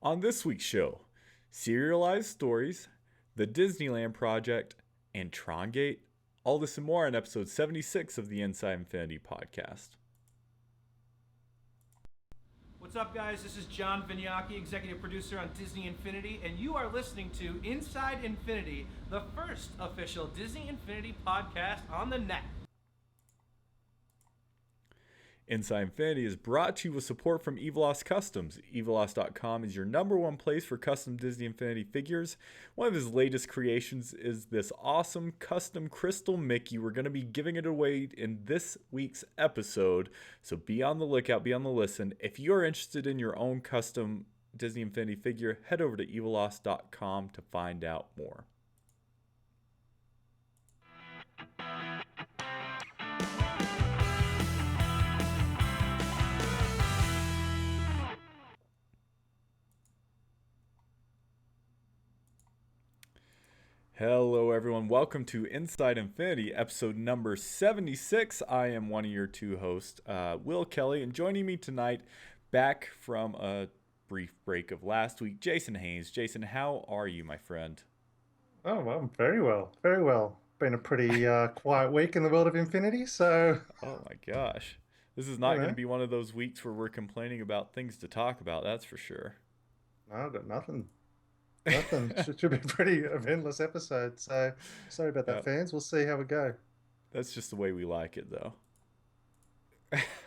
On this week's show, Serialized Stories, the Disneyland Project, and Trongate. All this and more in episode 76 of the Inside Infinity podcast. What's up, guys? This is John Vignacchi, executive producer on Disney Infinity, and you are listening to Inside Infinity, the first official Disney Infinity podcast on the net. Inside Infinity is brought to you with support from Evilos Customs. Evilos.com is your number one place for custom Disney Infinity figures. One of his latest creations is this awesome custom crystal Mickey. We're going to be giving it away in this week's episode, so be on the lookout, be on the listen. If you're interested in your own custom Disney Infinity figure, head over to Evilos.com to find out more. Hello, everyone. Welcome to Inside Infinity, episode number 76. I am one of your two hosts, Will Kelly, and joining me tonight, back from a brief break of last week, Jason Haynes. Jason, how are you, my friend? Oh, well, very well, very well. Been a pretty quiet week in the world of Infinity, so Oh my gosh. This is you not going to know, be one of those weeks where we're complaining about things to talk about, that's for sure. no, I've got nothing, nothing. Should be a pretty eventless episode. So sorry about that, Yeah, fans. We'll see how we go. that's just the way we like it, though.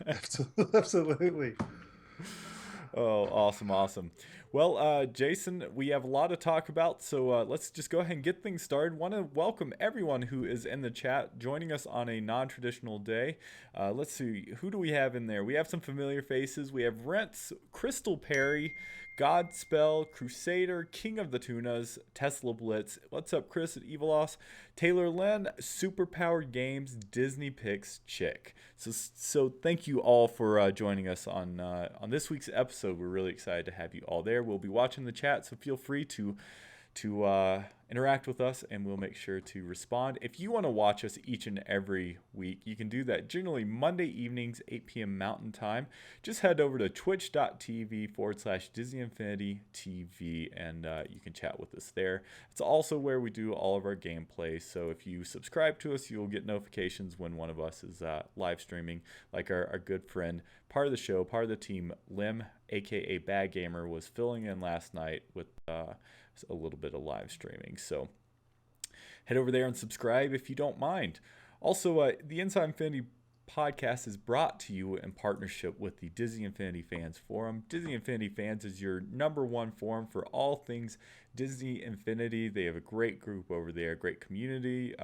Absolutely. Oh, awesome, awesome. Well, Jason, we have a lot to talk about, so let's just go ahead and get things started. Want to welcome everyone who is in the chat joining us on a non-traditional day. Let's see, who do we have in there? We have some familiar faces. We have Rents, Crystal Perry, Godspell, Crusader, King of the Tunas, Tesla Blitz. What's up, Chris at Evilos? Taylor Len, Superpowered Games, Disney Picks Chick. So thank you all for joining us on this week's episode. We're really excited to have you all there. We'll be watching the chat, so feel free to interact with us, and we'll make sure to respond. If you want to watch us each and every week, you can do that generally Monday evenings, 8 p.m. Mountain Time. Just head over to twitch.tv/Disney Infinity TV, and you can chat with us there. It's also where we do all of our gameplay, so if you subscribe to us, you'll get notifications when one of us is live streaming, like our good friend, part of the show, part of the team, Lim, aka Bad Gamer, was filling in last night with a little bit of live streaming. So head over there and subscribe if you don't mind. Also, the Inside Infinity podcast is brought to you in partnership with the Disney Infinity Fans Forum. Disney Infinity Fans is your number one forum for all things Disney Infinity. They have a great group over there, great community,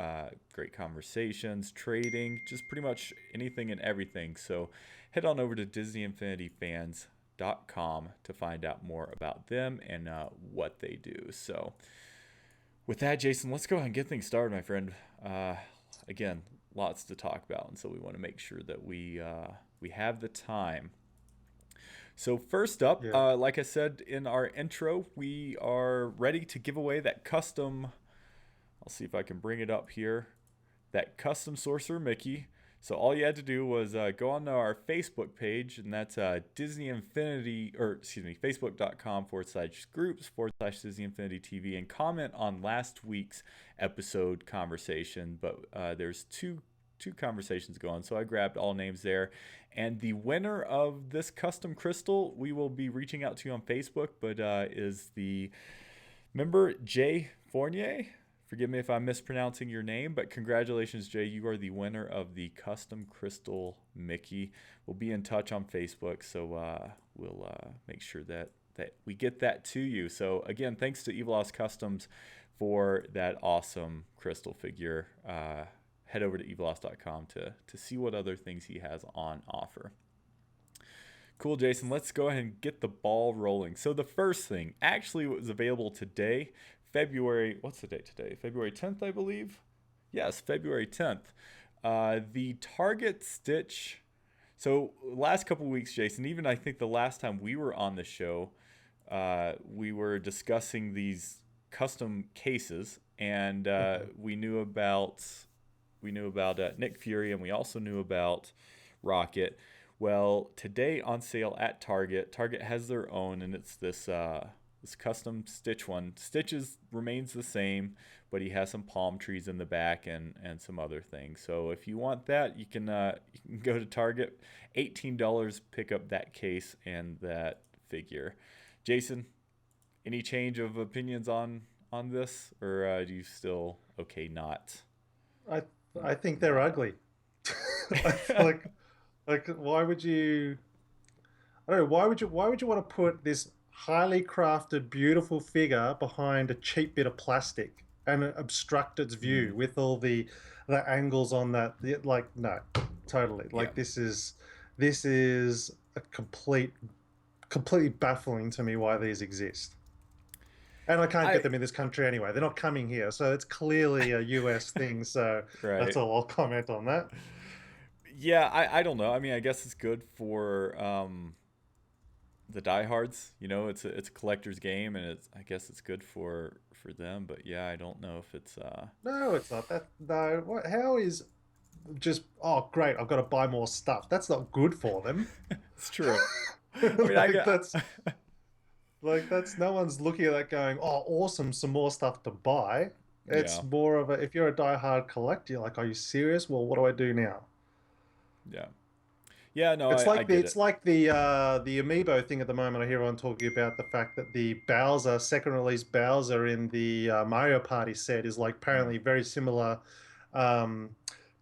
great conversations, trading, just pretty much anything and everything. So head on over to DisneyInfinityFans.com to find out more about them and what they do. So with that, Jason, let's go ahead and get things started, my friend. Again, lots to talk about, and so we want to make sure that we have the time. So first up, Yeah. like I said in our intro, we are ready to give away that custom. I'll see if I can bring it up here. That custom Sorcerer Mickey. So all you had to do was go on to our Facebook page, and that's Disney Infinity, or excuse me, facebook.com/groups/Disney Infinity TV, and comment on last week's episode conversation. But there's two conversations going, so I grabbed all names there. And the winner of this custom crystal, we will be reaching out to you on Facebook, but is the member Jay Fournier. Forgive me if I'm mispronouncing your name, but congratulations, Jay. You are the winner of the custom crystal Mickey. We'll be in touch on Facebook, so we'll make sure that we get that to you. So again, thanks to Evilos Customs for that awesome crystal figure. Head over to evilos.com to see what other things he has on offer. Cool, Jason. Let's go ahead and get the ball rolling. So the first thing actually was available today, February, what's the date today? February 10th, I believe. Yes, February 10th. The Target Stitch. So last couple weeks, Jason, even I think the last time we were on the show, we were discussing these custom cases, and we knew about Nick Fury, and we also knew about Rocket. Well, today on sale at Target. Target has their own, and it's this custom Stitch one. Stitches remains the same, but he has some palm trees in the back and some other things. So if you want that, you can go to Target. $18, pick up that case and that figure. Jason, any change of opinions on this, or do you still okay not? I I think they're ugly. like why would you? I don't know. Why would you want to put this highly crafted, beautiful figure behind a cheap bit of plastic and obstruct its view Mm, with all the angles on that? Like, no, totally. yeah. Like, this is a completely baffling to me why these exist. And I can't get I them in this country anyway. They're not coming here, so it's clearly a US thing. So that's right. all I'll comment on that. Yeah, I don't know. I mean, I guess it's good for the diehards. It's a collector's game, and I guess it's good for them. But yeah, I don't know if it's No, it's not that. No, what? How is just? Oh, great! I've got to buy more stuff. That's not good for them. it's true. I mean, I like got that's that's no one's looking at that going, oh, awesome, some more stuff to buy. yeah, It's more of a if you're a diehard collector, you're like, are you serious? Well, what do I do now? yeah, yeah. No, It's I like the get it. the amiibo thing at the moment. I hear everyone talking about the fact that the Bowser second release Bowser in the Mario Party set is like Mm, apparently very similar um,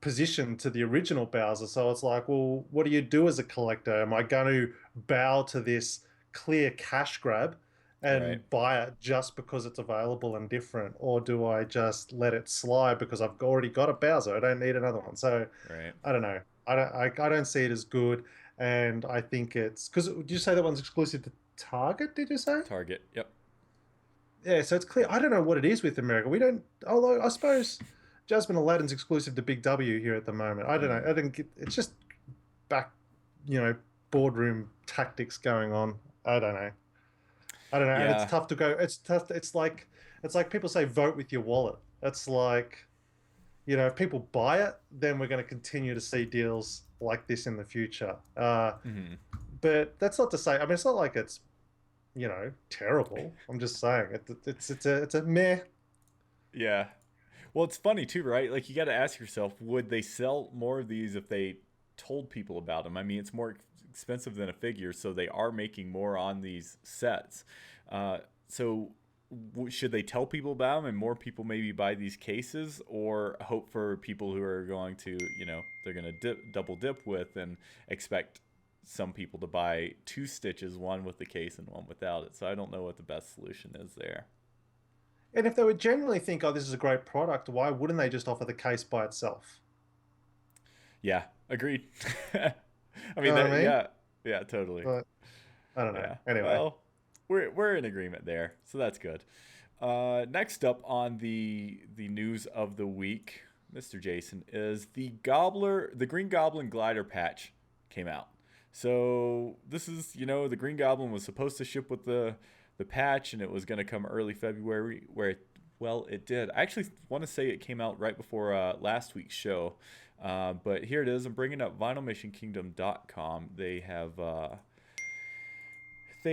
position to the original Bowser. So it's like, well, what do you do as a collector? Am I going to bow to this clear cash grab right, and buy it just because it's available and different, or do I just let it slide because I've already got a Bowser? I don't need another one. So right. I don't know. I don't see it as good, and I think it's because did you say that one's exclusive to Target? Did you say? Target. Yep. Yeah, so it's clear. I don't know what it is with America. We don't. Although I suppose Jasmine Aladdin's exclusive to Big W here at the moment. I don't know. Mm, I didn't get. It's just back, you know, boardroom tactics going on. I don't know. I don't know. And it's yeah. tough to go. It's tough. It's like people say vote with your wallet. It's like if people buy it, then we're going to continue to see deals like this in the future. Hmm. But that's not to say. I mean, it's not like it's terrible. I'm just saying it's a meh. Yeah. Well, it's funny too, right? Like you got to ask yourself, would they sell more of these if they told people about them? I mean, it's more expensive than a figure, so they are making more on these sets. So should they tell people about them and more people maybe buy these cases, or hope for people who are going to, they're going to double dip with and expect some people to buy two stitches, one with the case and one without it. So I don't know what the best solution is there. And if they would genuinely think, oh, this is a great product, why wouldn't they just offer the case by itself? Yeah, agreed. I You mean know what that. I mean? Yeah, yeah, totally. But I don't know. Yeah. Anyway, Well, we're in agreement there, so that's good. Next up on the news of the week, Mr. Jason, is the Green Goblin glider patch came out. So this is the Green Goblin was supposed to ship with the patch, and it was going to come early February. Well, it did. I actually want to say it came out right before last week's show. But here it is. I'm bringing up vinylmissionkingdom.com. They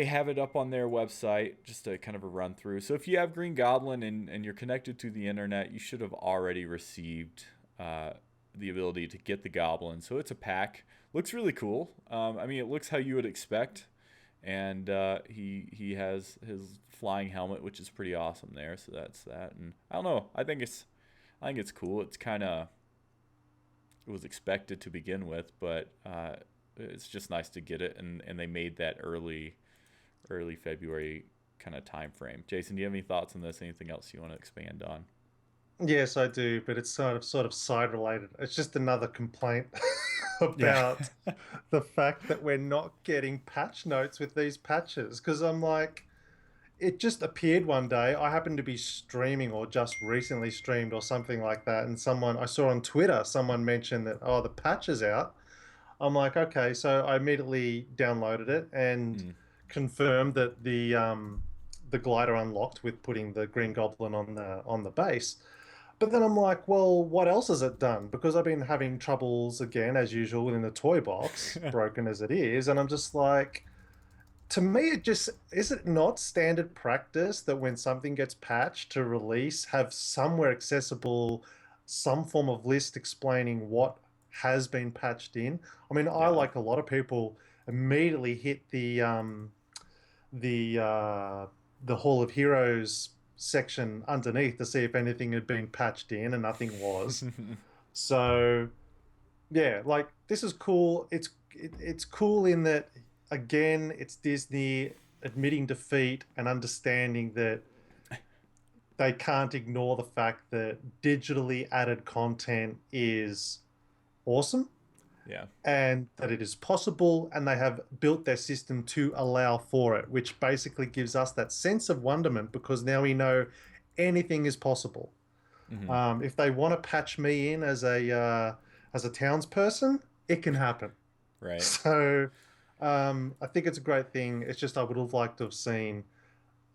have it up on their website, just a kind of a run through. So if you have Green Goblin and you're connected to the internet, you should have already received the ability to get the Goblin. So it's a pack. Looks really cool. I mean, it looks how you would expect, and he has his flying helmet, which is pretty awesome there. So that's that. And I don't know. I think it's cool. It was expected to begin with, but it's just nice to get it, and they made that early February kind of time frame. Jason, do you have any thoughts on this? Anything else you want to expand on? yes, I do, but it's sort of side related. It's just another complaint Yeah. about the fact that we're not getting patch notes with these patches because I'm like, it just appeared one day. I happened to be streaming or just recently streamed or something like that, and someone I saw on Twitter, someone mentioned that the patch is out. I'm like, okay, so I immediately downloaded it and Mm, confirmed that the glider unlocked with putting the Green Goblin on the base. But then I'm like, well, what else has it done? Because I've been having troubles again, as usual, within the toy box, broken as it is. And I'm just like, to me, it just is it not standard practice that when something gets patched to release, have somewhere accessible some form of list explaining what has been patched in? I mean, I, Yeah. like a lot of people, immediately hit the the Hall of Heroes section underneath to see if anything had been patched in, and nothing was. So yeah, like this is cool. It's cool in that, again, it's Disney admitting defeat and understanding that they can't ignore the fact that digitally added content is awesome Yeah. and that it is possible, and they have built their system to allow for it, which basically gives us that sense of wonderment because now we know anything is possible. Hmm. If they want to patch me in as a townsperson, it can happen. Right. So I think it's a great thing. It's just I would have liked to have seen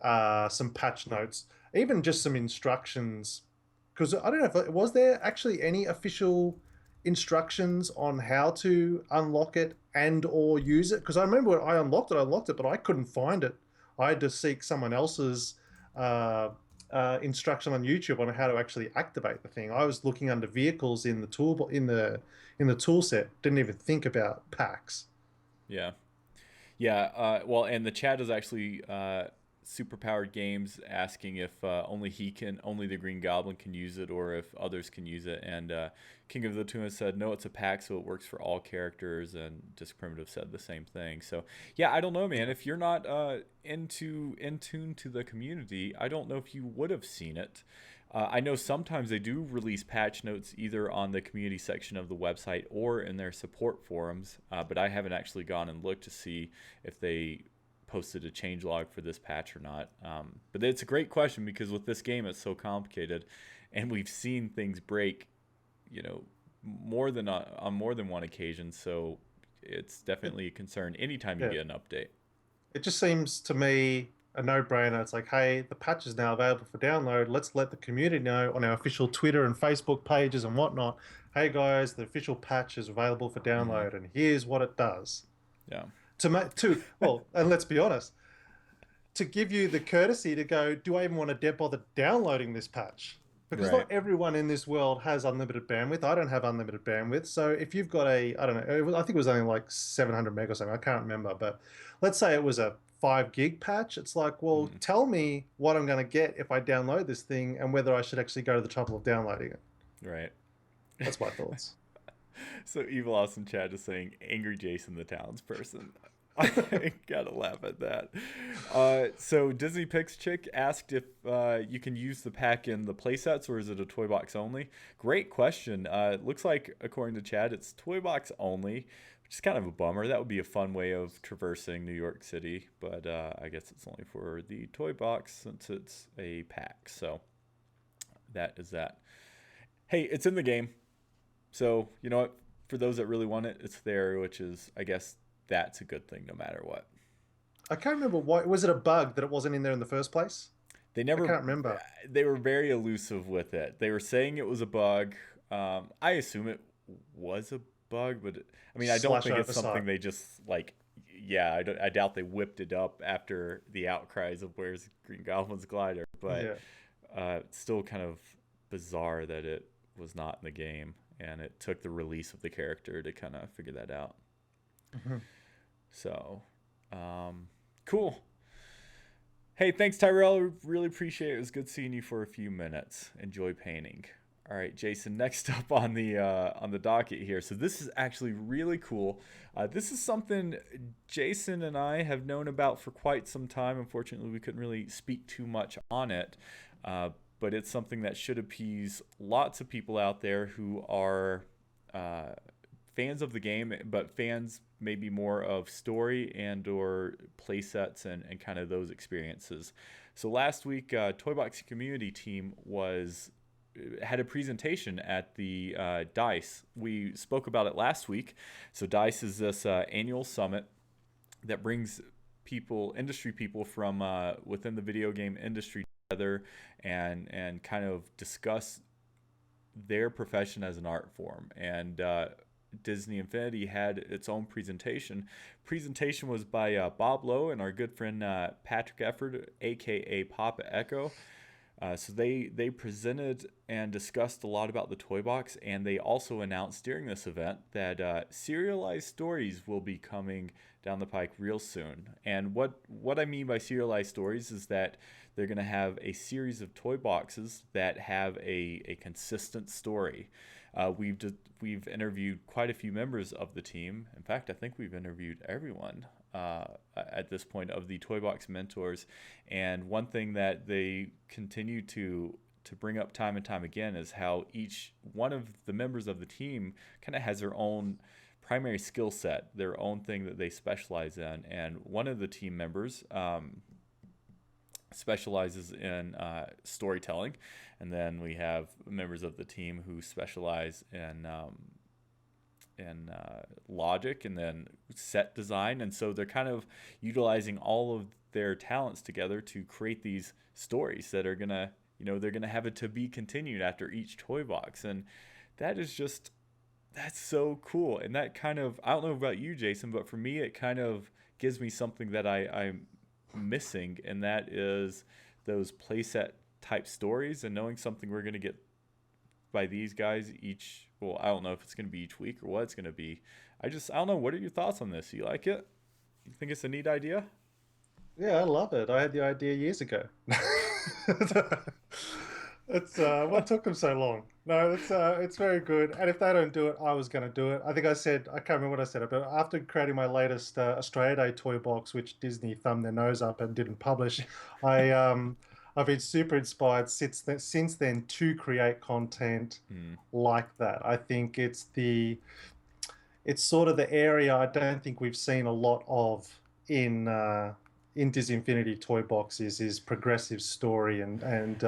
some patch notes, even just some instructions, because I don't know if was there actually any official instructions on how to unlock it and or use it. Because I remember when I unlocked it, but I couldn't find it. I had to seek someone else's uh, instruction on YouTube on how to actually activate the thing. I was looking under vehicles in the tool in the tool set. Didn't even think about packs. Yeah. Yeah, well, and the chat is actually superpowered games asking if only the Green Goblin can use it, or if others can use it. And King of the Tuna said no, it's a pack, so it works for all characters. And Disc Primitive said the same thing. So yeah, I don't know, man. If you're not in tune to the community, I don't know if you would have seen it. I know sometimes they do release patch notes either on the community section of the website or in their support forums, but I haven't actually gone and looked to see if they posted a changelog for this patch or not. But it's a great question because with this game, it's so complicated, and we've seen things break, you know, on more than one occasion. So it's It, definitely a concern anytime you yeah, get an update. it just seems to me a no-brainer. It's like, hey, the patch is now available for download. Let's let the community know on our official Twitter and Facebook pages and whatnot. Hey guys, the official patch is available for Mm-hmm. download, and here's what it does. Yeah. And let's be honest, to give you the courtesy to go, do I even want to bother downloading this patch? Because Right. not everyone in this world has unlimited bandwidth. I don't have unlimited bandwidth. So if you've got I don't know, I think it was only like 700 meg or something. I can't remember. But let's say it was a 5 gig patch. It's like, well, Mm-hmm. tell me what I'm going to get if I download this thing and whether I should actually go to the trouble of downloading it. Right. That's my thoughts. So Evil Austin Chat is saying angry Jason the townsperson. I gotta laugh at that. So Disney Picks Chick asked if you can use the pack in the playsets or is it a toy box only? Great question. It looks like according to Chad, it's toy box only, which is kind of a bummer. That would be a fun way of traversing New York City, but I guess it's only for the toy box since it's a pack. So that is that. Hey, it's in the game. So, you know what? For those that really want it, it's there, which is, I guess, that's a good thing no matter what. I can't remember why. Was it a bug that it wasn't in there in the first place? They I never, can't remember. they were very elusive with it. They were saying it was a bug. I assume it was a bug, but I mean, I don't Slash think it's oversight. something they just like, yeah, I doubt they whipped it up after the outcries of where's Green Goblin's glider, but Yeah. it's still kind of bizarre that it was not in the game. And it took the release of the character to kind of figure that out. Mhm. So, cool. Hey, thanks, Tyrell. Really appreciate it. It was good seeing you for a few minutes. Enjoy painting. All right, Jason. Next up on the docket here. So this is actually really cool. This is something Jason and I have known about for quite some time. Unfortunately, we couldn't really speak too much on it. But it's something that should appease lots of people out there who are fans of the game, but fans maybe more of story and or play sets and kind of those experiences. So last week, Toy Box community team had a presentation at the D.I.C.E. We spoke about it last week. So D.I.C.E. is this annual summit that brings industry people from within the video game industry together and kind of discuss their profession as an art form. And Disney Infinity had its own presentation. Presentation was by Bob Lowe and our good friend Patrick Efford, aka Papa Echo. So they presented and discussed a lot about the toy box, and they also announced during this event that serialized stories will be coming down the pike real soon. And what I mean by serialized stories is that they're going to have a series of toy boxes that have a consistent story. We've interviewed quite a few members of the team. In fact, I think we've interviewed everyone at this point of the Toy Box mentors. And one thing that they continue to bring up time and time again is how each one of the members of the team kind of has their own primary skill set, their own thing that they specialize in. And one of the team members specializes in storytelling, and then we have members of the team who specialize in logic and then set design. And so they're kind of utilizing all of their talents together to create these stories that are gonna, they're gonna have it to be continued after each toy box. And that is just, that's so cool. And that kind of, I don't know about you, Jason, but for me it kind of gives me something that I'm missing, and that is those playset type stories, and knowing something we're going to get by these guys each, well, I don't know if it's going to be each week or what it's going to be. I don't know, what are your thoughts on this? You like it? You think it's a neat idea? Yeah, I love it. I had the idea years ago. It's what took them so long? No, it's very good. And if they don't do it, I was going to do it. I think I said, I can't remember what I said, but after creating my latest Australia Day toy box, which Disney thumbed their nose up and didn't publish, I've been super inspired since then to create content like that. I think it's sort of the area I don't think we've seen a lot of in Disney Infinity toy boxes is progressive story and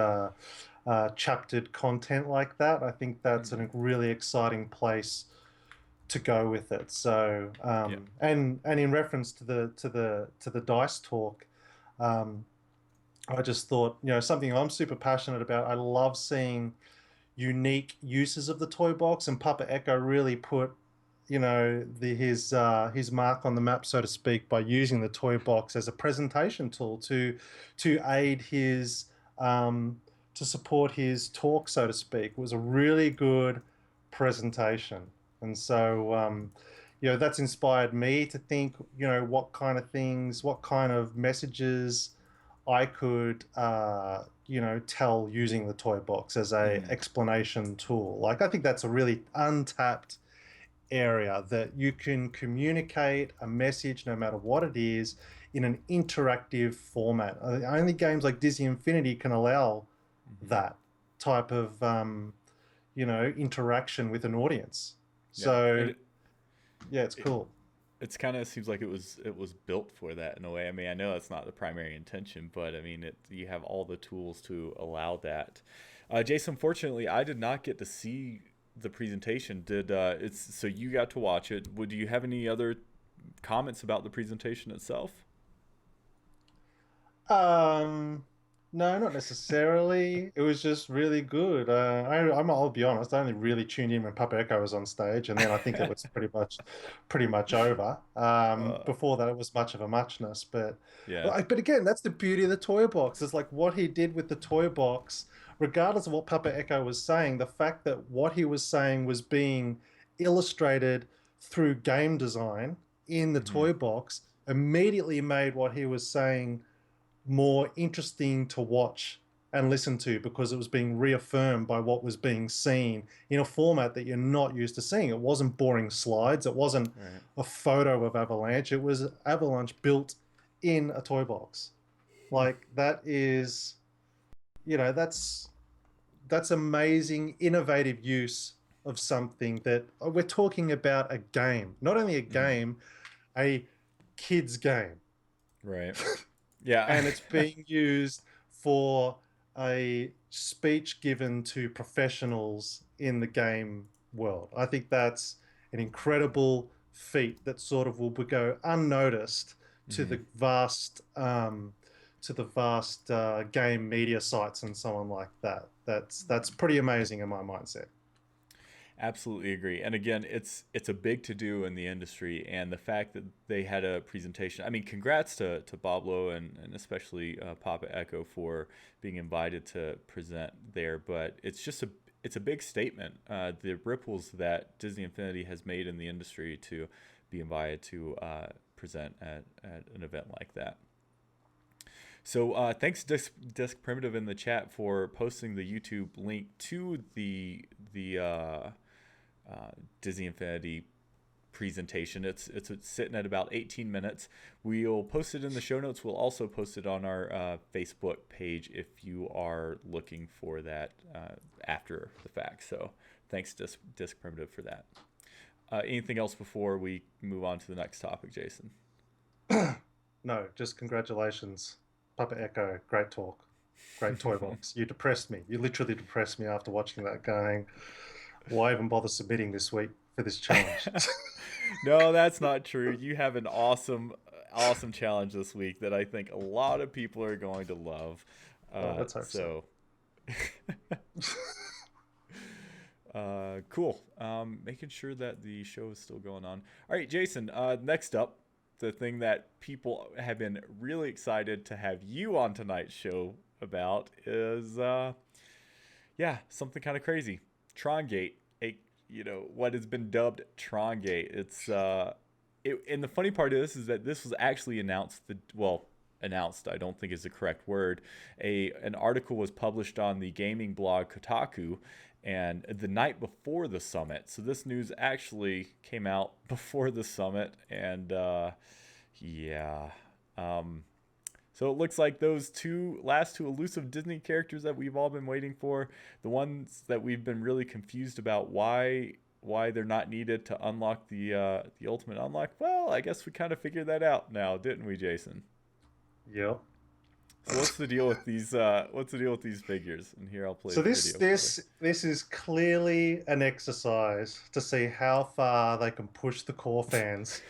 chaptered content like that. I think that's a really exciting place to go with it. So and in reference to the dice talk, I just thought, something I'm super passionate about. I love seeing unique uses of the toy box, and Papa Echo really put his mark on the map, so to speak, by using the toy box as a presentation tool to aid his to support his talk, so to speak. It was a really good presentation, and so that's inspired me to think, what kind of messages I could tell using the toy box as a explanation tool. Like, I think that's a really untapped area, that you can communicate a message no matter what it is in an interactive format. Only games like Disney Infinity can allow that type of interaction with an audience. So it's cool. It's kind of seems like it was built for that in a way. I mean, I know that's not the primary intention, but I mean, you have all the tools to allow that. Jason, fortunately, I did not get to see the presentation. So you got to watch it. Do you have any other comments about the presentation itself? No, not necessarily. It was just really good. I'll be honest, I only really tuned in when Papa Echo was on stage, and then I think it was pretty much over. Before that, it was much of a muchness. But again, that's the beauty of the toy box. It's like what he did with the toy box, regardless of what Papa Echo was saying, the fact that what he was saying was being illustrated through game design in the toy box immediately made what he was saying more interesting to watch and listen to, because it was being reaffirmed by what was being seen in a format that you're not used to seeing. It wasn't boring slides. It wasn't a photo of Avalanche. It was Avalanche built in a toy box. Like, that is, that's amazing, innovative use of something that we're talking about, a game, not only a game, a kid's game. Right. Yeah. And it's being used for a speech given to professionals in the game world. I think that's an incredible feat that sort of will go unnoticed to the vast game media sites and so on like that. That's pretty amazing in my mindset. Absolutely agree. And again, it's a big to do in the industry, and the fact that they had a presentation. I mean, congrats to Pablo and especially Papa Echo for being invited to present there. But it's a big statement. The ripples that Disney Infinity has made in the industry to be invited to present at an event like that. So thanks Disc Primitive in the chat for posting the YouTube link to the Disney Infinity presentation. It's sitting at about 18 minutes. We'll post it in the show notes. We'll also post it on our Facebook page if you are looking for that after the fact. So thanks Disc Primitive for that. Anything else before we move on to the next topic, Jason? No, just congratulations, Papa Echo. Great talk, great toy box. You depressed me. You literally depressed me after watching that. Going, why even bother submitting this week for this challenge? No, that's not true. You have an awesome challenge this week that I think a lot of people are going to love. Let's hope so. Cool. Making sure that the show is still going on. All right, Jason, next up, the thing that people have been really excited to have you on tonight's show about is, something kind of crazy. Trongate, what has been dubbed Trongate. And the funny part of this is that this was actually announced, I don't think is the correct word. An article was published on the gaming blog Kotaku, and the night before the summit. So this news actually came out before the summit, and so it looks like those last two elusive Disney characters that we've all been waiting for, the ones that we've been really confused about why they're not needed to unlock the ultimate unlock. Well, I guess we kind of figured that out now, didn't we, Jason? Yep. So what's the deal with these? What's the deal with these figures? And here I'll play. So this is clearly an exercise to see how far they can push the core fans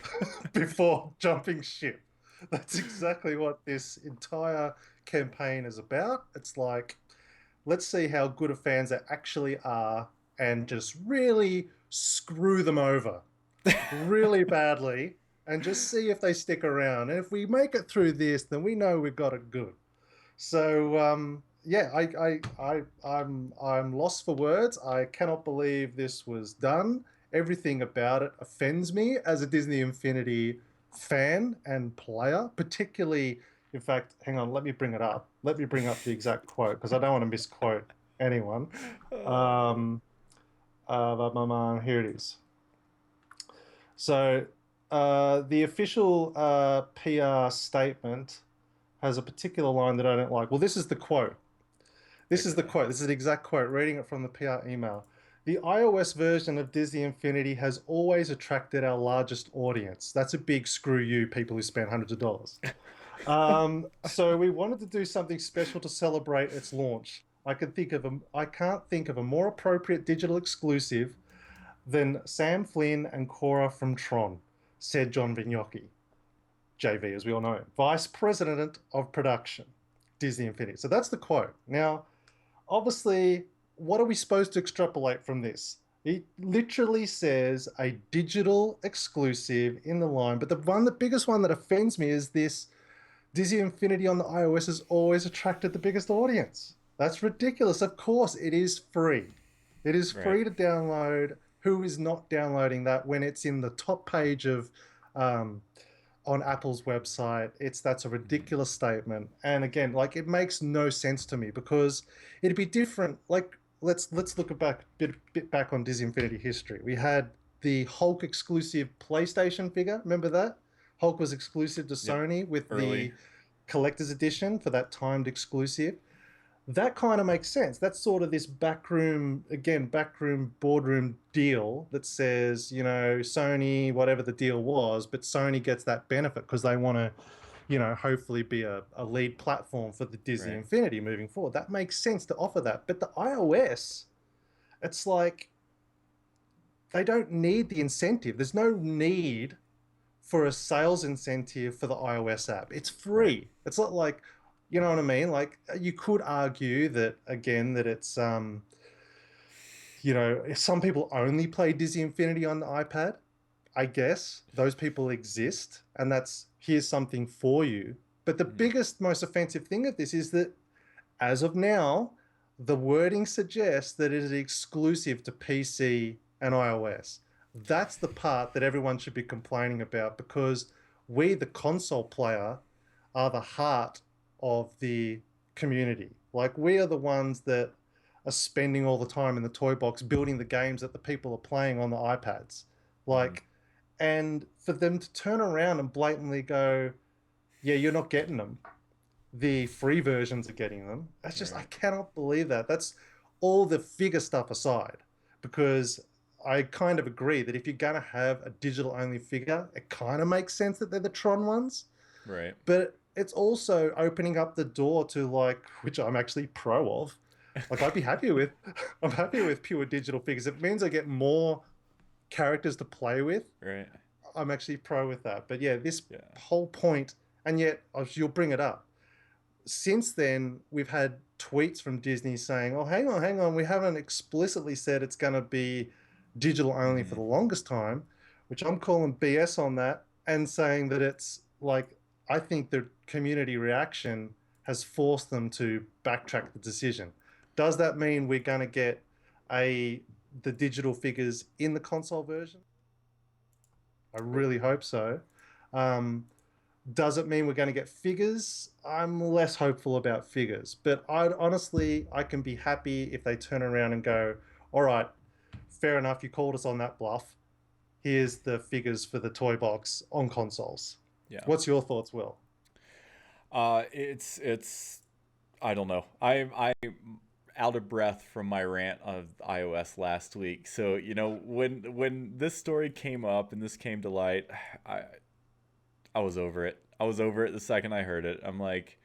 before jumping ship. That's exactly what this entire campaign is about. It's like, let's see how good of fans they actually are, and just really screw them over really badly, and just see if they stick around. And if we make it through this, then we know we've got it good. So I'm lost for words. I cannot believe this was done. Everything about it offends me as a Disney Infinity fan and player, particularly. In fact, hang on, let me bring it up. Let me bring up the exact quote, because I don't want to misquote anyone. Here it is. So the official PR statement has a particular line that I don't like. Well, this is the quote. This is the quote. This is the exact quote, reading it from the PR email. The iOS version of Disney Infinity has always attracted our largest audience. That's a big screw you, people who spend hundreds of dollars. So we wanted to do something special to celebrate its launch. I can't think of a more appropriate digital exclusive than Sam Flynn and Cora from Tron, said John Vignocchi. JV, as we all know him, Vice President of Production, Disney Infinity. So that's the quote. Now, obviously, what are we supposed to extrapolate from this? He literally says a digital exclusive in the line, but the biggest one that offends me is this: Disney Infinity on the iOS has always attracted the biggest audience. That's ridiculous. Of course, it is free. It is free to download. Who is not downloading that when it's in the top page of on Apple's website? That's a ridiculous statement. And again, like, it makes no sense to me, because it'd be different. Like, let's look back bit back on Disney Infinity history. We had the Hulk exclusive PlayStation figure. Remember that? Hulk was exclusive to Sony with the collector's edition for that timed exclusive. That kind of makes sense. That's sort of this backroom boardroom deal that says, Sony, whatever the deal was, but Sony gets that benefit because they want to, hopefully be a lead platform for the Disney Infinity moving forward. That makes sense to offer that. But the iOS, it's like, they don't need the incentive. There's no need for a sales incentive for the iOS app. It's free. It's not like, you know what I mean? Like, you could argue that, again, that it's if some people only play Disney Infinity on the iPad, I guess those people exist, and that's here's something for you. But the Mhm. biggest, most offensive thing of this is that as of now, the wording suggests that it is exclusive to PC and iOS. That's the part that everyone should be complaining about because we, the console player, are the heart of the community. Like, we are the ones that are spending all the time in the toy box building the games that the people are playing on the iPads. Mhm. Like, and for them to turn around and blatantly go, yeah, you're not getting them, the free versions are getting them. That's just, I Right. cannot believe that. That's all the figure stuff aside, because I kind of agree that if you're going to have a digital only figure, it kind of makes sense that they're the Tron ones. Right. But it's also opening up the door to, like, which I'm actually pro of. Like, I'd be happy with, I'm happy with pure digital figures. It means I get more characters to play with. Right. I'm actually pro with that. But yeah, this Yeah. whole point, and yet you'll bring it up since then, we've had tweets from Disney saying, "Oh, hang on, we haven't explicitly said it's going to be digital only for Mhm. the longest time," which I'm calling BS on that, and saying that it's like, I think the community reaction has forced them to backtrack the decision. Does that mean we're going to get a the digital figures in the console version? I really hope so. Um, does it mean we're going to get figures? I'm less hopeful about figures, but I can be happy if they turn around and go, all right, fair enough, you called us on that bluff. Here's the figures for the toy box on consoles. Yeah. What's your thoughts, Will? It's I don't know. I'm out of breath from my rant of iOS last week. So when this story came up and this came to light, I I was over it. I was over it the second I heard it. I'm like,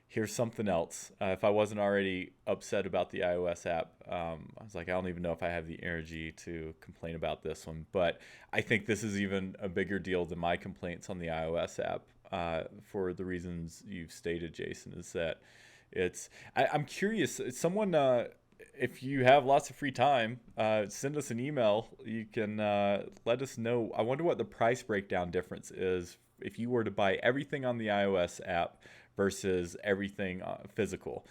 here's something else. If I wasn't already upset about the iOS app, I was like, I don't even know if I have the energy to complain about this one. But I think this is even a bigger deal than my complaints on the iOS app, for the reasons you've stated, Jason. Is that I'm curious. Someone, if you have lots of free time, send us an email. You can let us know. I wonder what the price breakdown difference is if you were to buy everything on the iOS app versus everything physical.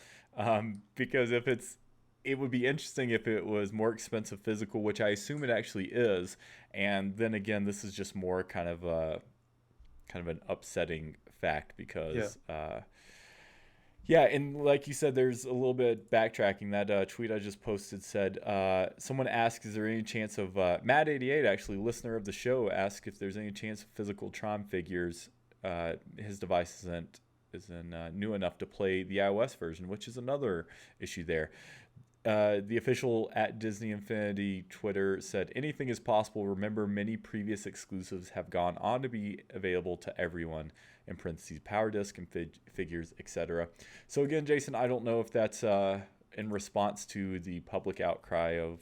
Because it would be interesting if it was more expensive physical, which I assume it actually is. And then again, this is just more kind of an upsetting fact Yeah. because yeah, and like you said, there's a little bit backtracking. That tweet I just posted said, someone asked, is there any chance of, Matt88, actually, listener of the show, asked if there's any chance of physical Tron figures. His device isn't new enough to play the iOS version, which is another issue there. The official at Disney Infinity Twitter said, anything is possible. Remember, many previous exclusives have gone on to be available to everyone, in parentheses, Power Disc and figures, etc. So again, Jason, I don't know if that's in response to the public outcry of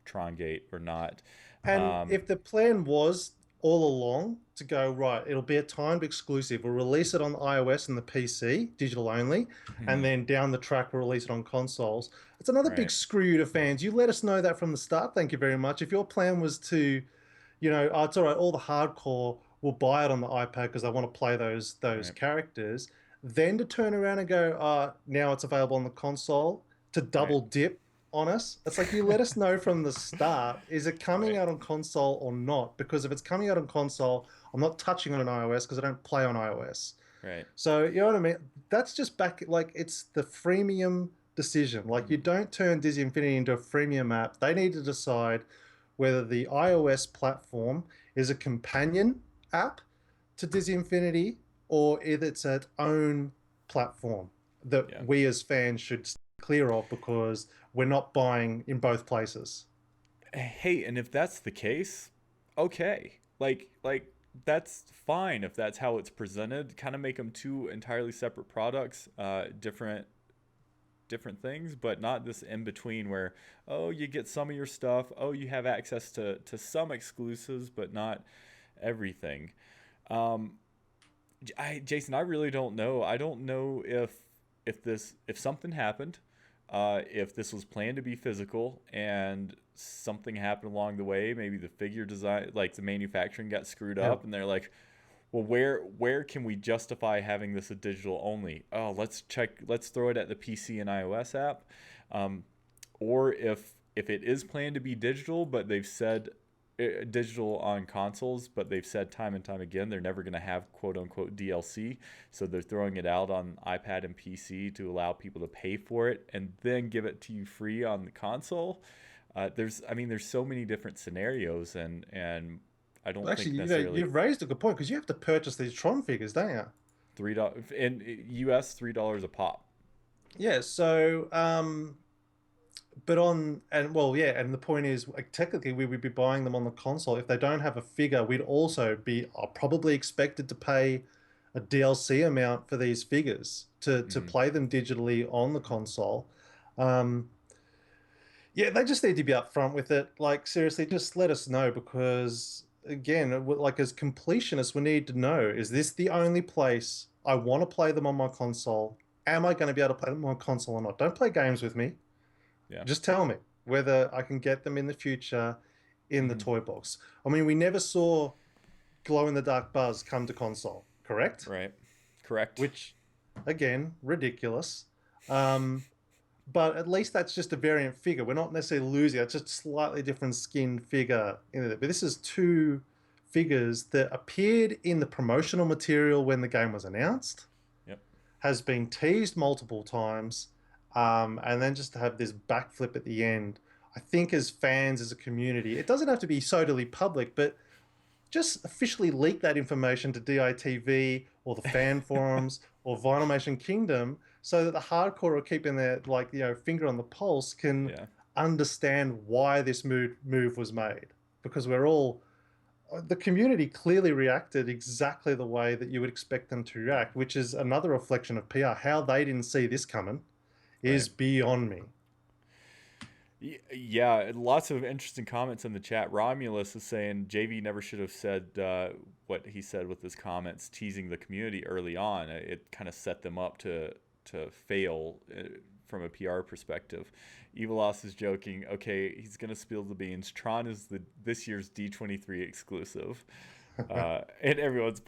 Trongate or not. And Um, if the plan was all along to go, right, it'll be a timed exclusive, we'll release it on iOS and the PC, digital only, and then down the track, we'll release it on consoles. It's another big right, screw you to fans. You let us know that from the start. Thank you very much. If your plan was to, oh, it's all right, all the hardcore will buy it on the iPad because they want to play those right, characters, then to turn around and go, now it's available on the console, to right, double dip on us. It's like, you let us know from the start, is it coming right, out on console or not? Because if it's coming out on console, I'm not touching on an iOS because I don't play on iOS. right. So, you know what I mean? That's just back, like, it's the freemium decision. Like, you Mhm. don't turn Disney Infinity into a freemium app. They need to decide whether the iOS platform is a companion app to Disney Infinity or if it's its own platform that Yeah. we as fans should stay clear of because we're not buying in both places. Hey, and if that's the case, okay. Like that's fine if that's how it's presented. Kind of make them two entirely separate products, different things, but not this in between where, oh, you get some of your stuff, oh, you have access to some exclusives but not everything. um Jason, I really don't know. I don't know if something happened if this was planned to be physical and something happened along the way, maybe the figure design, like the manufacturing got screwed Yeah. up, and they're like, well, where can we justify having this a digital only? Oh, let's throw it at the PC and iOS app. Or if it is planned to be digital, but they've said digital on consoles, but they've said time and time again they're never going to have quote unquote DLC, so they're throwing it out on iPad and PC to allow people to pay for it and then give it to you free on the console. There's so many different scenarios, and I don't think Actually, necessarily you've raised a good point because you have to purchase these Tron figures, don't you? $3 in US, $3 a pop. Yeah. So, but and the point is, like, technically, we would be buying them on the console. If they don't have a figure, we'd also be probably expected to pay a DLC amount for these figures to Hmm. play them digitally on the console. Um, yeah, they just need to be upfront with it. Like, seriously, just let us know because, again, like as completionists, we need to know: is this the only place I want to play them on my console? Am I going to be able to play them on console or not? Don't play games with me. Yeah. Just tell me whether I can get them in the future in the Hmm. toy box. I mean, we never saw glow in the dark Buzz come to console, correct? Right. Correct. Which, again, ridiculous. Um, but at least that's just a variant figure. We're not necessarily losing. It's just a slightly different skin figure in it. But this is two figures that appeared in the promotional material when the game was announced, Yep. has been teased multiple times, and then just to have this backflip at the end. I think as fans, as a community, it doesn't have to be totally public, but just officially leak that information to DITV or the fan forums or Vinylmation Kingdom so that the hardcore are keeping their finger on the pulse can Yeah. understand why this move was made, because we're all the community clearly reacted exactly the way that you would expect them to react, which is another reflection of PR. How they didn't see this coming Right. is beyond me. Yeah, lots of interesting comments in the chat. Romulus is saying JV never should have said what he said with his comments, teasing the community early on. It kind of set them up to fail from a PR perspective. Evilos is joking. Okay, he's gonna spill the beans. Tron is this year's D23 exclusive, and everyone's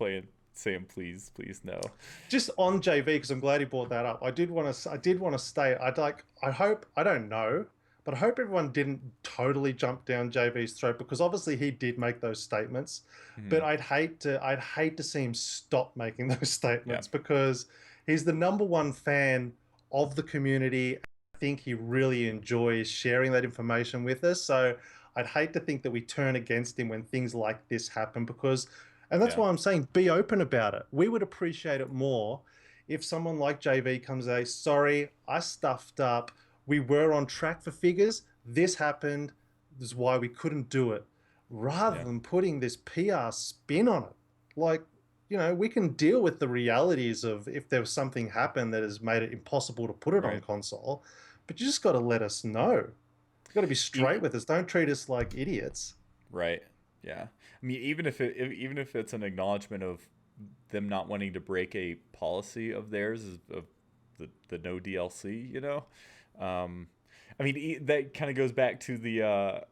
saying please no. Just on JV, because I'm glad he brought that up. I did want to stay. I hope, I don't know, but I hope everyone didn't totally jump down JV's throat, because obviously he did make those statements. Hmm. But I'd hate to see him stop making those Yeah. statements, because he's the number one fan of the community. I think he really enjoys sharing that information with us. So I'd hate to think that we turn against him when things like this happen, because, and that's Yeah. why I'm saying be open about it. We would appreciate it more if someone like JV comes and says, sorry, I stuffed up. We were on track for figures. This happened. This is why we couldn't do it. Rather Yeah. than putting this PR spin on it. Like, we can deal with the realities of if there was something happened that has made it impossible to put it on Right. console, but you just got to let us know. You got to be straight with us. Don't treat us like idiots. Right. Yeah. I mean, even if it's an acknowledgement of them not wanting to break a policy of theirs of the no DLC, I mean that kind of goes back to the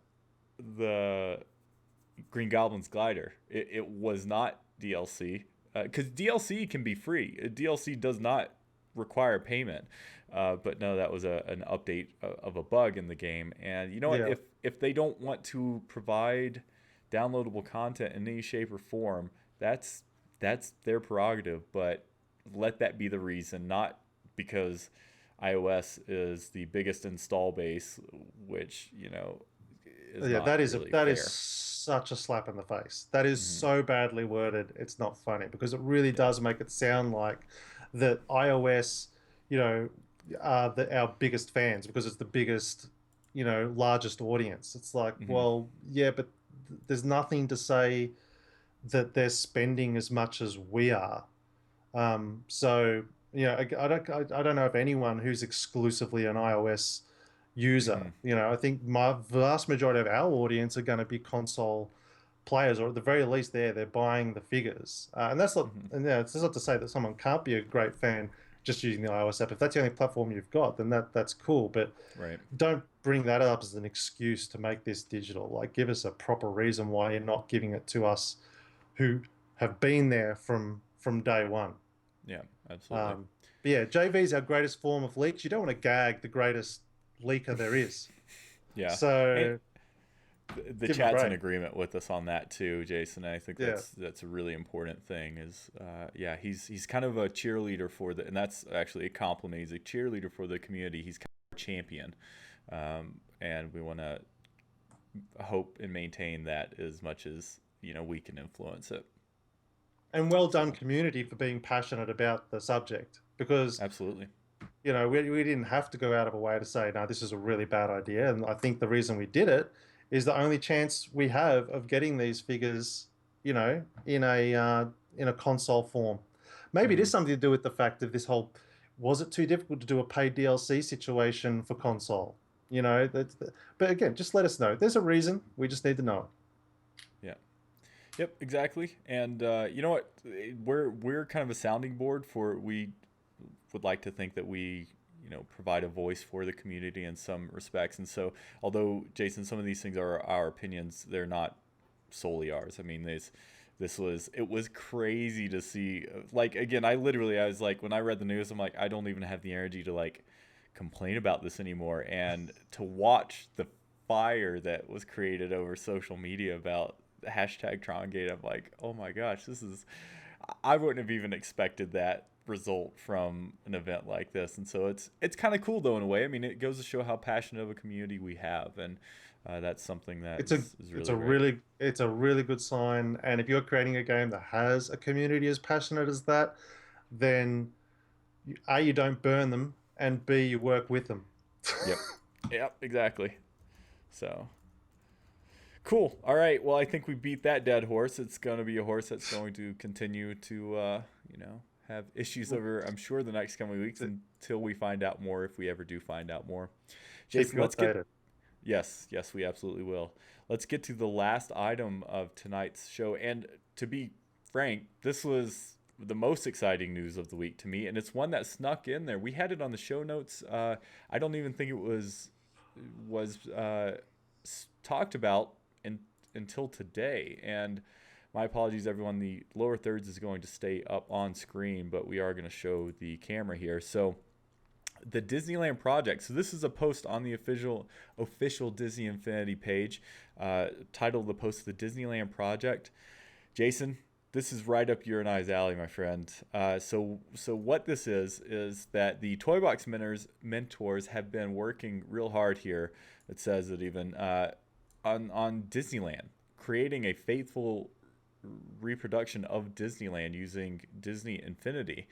Green Goblin's glider. It was not DLC because DLC can be free. DLC does not require payment. But no, that was an update of a bug in the game. And you know what? Yeah. If they don't want to provide downloadable content in any shape or form, that's their prerogative. But let that be the reason, not because iOS is the biggest install base, which is Yeah, not that is really that is fair. such a slap in the face. That is Hmm. so badly worded. It's not funny, because it really Yeah. does make it sound like that iOS, you know, are our biggest fans because it's the biggest, largest audience. It's like, Hmm. well, yeah, but there's nothing to say that they're spending as much as we are. So I don't know if anyone who's exclusively an iOS user. Hmm. I think my vast majority of our audience are going to be console players, or at the very least, they're buying the figures. And that's not, Hmm. and it's not to say that someone can't be a great fan just using the iOS app. If that's the only platform you've got, then that's cool. But Right. don't bring that up as an excuse to make this digital. Like, give us a proper reason why you're not giving it to us who have been there from day one. Yeah, absolutely. But yeah, JV is our greatest form of leaks. You don't want to gag the greatest leaker there is. Yeah. And So the give him a chat's in break. agreement with us on that too, Jason. I think Yeah. that's a really important thing. Is yeah, he's kind of a cheerleader for the, and that's actually a compliment. He's a cheerleader for the community. He's kind of a champion, and we want to hope and maintain that as much as we can influence it. And well So done, community, for being passionate about the subject, because absolutely, we didn't have to go out of a way to say, no, this is a really bad idea. And I think the reason we did it is the only chance we have of getting these figures, in a console form. Maybe it hmm is something to do with the fact of this whole, was it too difficult to do a paid DLC situation for console? But again, just let us know. There's a reason. We just need to know. yeah. Yep, exactly. And you know what? We're kind of a sounding board for. We would like to think that we provide a voice for the community in some respects. And so, although Jason, some of these things are our opinions, they're not solely ours. I mean, it was crazy to see. Like again, I was like, when I read the news, I'm like, I don't even have the energy to like complain about this anymore. And to watch the fire that was created over social media about hashtag Trongate, I'm like, oh my gosh, I wouldn't have even expected that result from an event like this. And so it's kind of cool though, in a way. I mean, it goes to show how passionate of a community we have, and that's something that It's a is it's really a great. really good sign. And if you're creating a game that has a community as passionate as that, then A, you don't burn them, and B, you work with them. Yep. Yep, exactly. So cool. All right. Well, I think we beat that dead horse. It's going to be a horse that's going to continue to, have issues over, I'm sure, the next coming weeks until we find out more, if we ever do find out more. Keep Jason, you let's get. updated. Yes, we absolutely will. Let's get to the last item of tonight's show. And to be frank, this was the most exciting news of the week to me, and it's one that snuck in there. We had it on the show notes. I don't even think it was talked about in, until today. And my apologies, everyone. The lower thirds is going to stay up on screen, but we are going to show the camera here. So the Disneyland Project. So this is a post on the official Disney Infinity page. Title of the post: The Disneyland Project. Jason, this is right up your and I's alley, my friend. So what this is that the Toy Box mentors have been working real hard here. It says it even on Disneyland, creating a faithful reproduction of Disneyland using Disney Infinity.